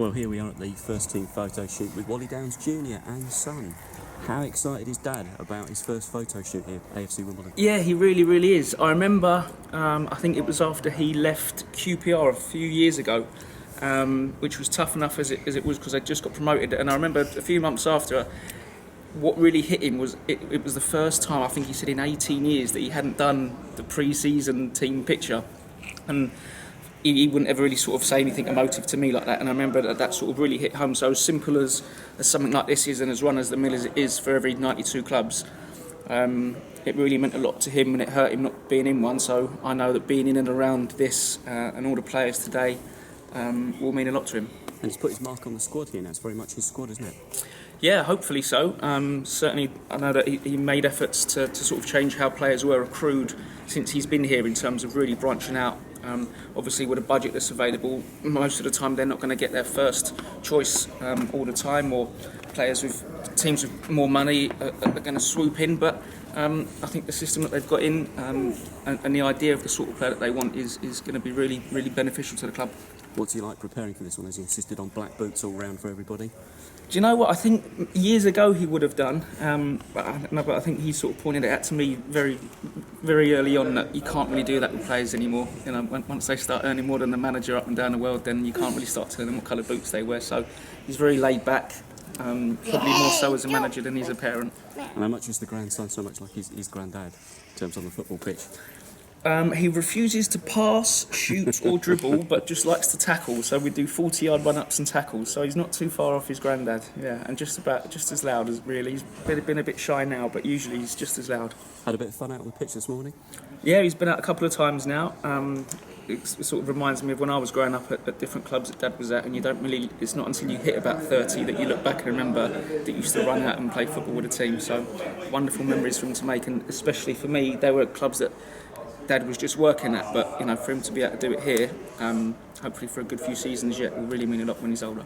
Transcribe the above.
Well, here we are at the first team photo shoot with Wally Downes Jr and son. How excited is Dad about his first photo shoot here at AFC Wimbledon? Yeah, he really is. I remember, I think it was after he left QPR a few years ago, which was tough enough as it was because they just got promoted. And I remember a few months after, what really hit him was it was the first time, I think he said in 18 years, that he hadn't done the pre-season team picture. And he wouldn't ever really sort of say anything emotive to me like that, and I remember that sort of really hit home. So as simple as something like this is, and as run as the mill as it is for every 92 clubs, it really meant a lot to him, and it hurt him not being in one. So I know that being in and around this and all the players today will mean a lot to him. And he's put his mark on the squad here now. It's very much his squad, isn't it? Yeah, hopefully so. Certainly, I know that he made efforts to sort of change how players were accrued since he's been here, in terms of really branching out. Obviously, with a budget that's available, most of the time they're not going to get their first choice all the time, or players with teams with more money are going to swoop in. But I think the system that they've got in and the idea of the sort of player that they want is going to be really beneficial to the club. What's he like preparing for this one? Has he insisted on black boots all round for everybody? Do you know what? I think years ago he would have done, but I think he sort of pointed it out to me very early on that you can't really do that with players anymore. You know, once they start earning more than the manager up and down the world, then you can't really start telling them what colour boots they wear. So he's very laid back, probably more so as a manager than he's a parent. And how much is the grandson so much like his granddad in terms of the football pitch? He refuses to pass, shoot or dribble, but just likes to tackle. So we do 40-yard run-ups and tackles. So he's not too far off his granddad. Yeah, and just as loud as really. He's been a bit shy now, but usually he's just as loud. Had a bit of fun out on the pitch this morning? Yeah, he's been out a couple of times now. It sort of reminds me of when I was growing up at different clubs that Dad was at, and you don't really. It's not until you hit about 30 that you look back and remember that you used to run out and play football with a team. So wonderful memories for him to make, and especially for me, they were clubs that Dad was just working at, but you know, for him to be able to do it here, hopefully for a good few seasons yet, will really mean a lot when he's older.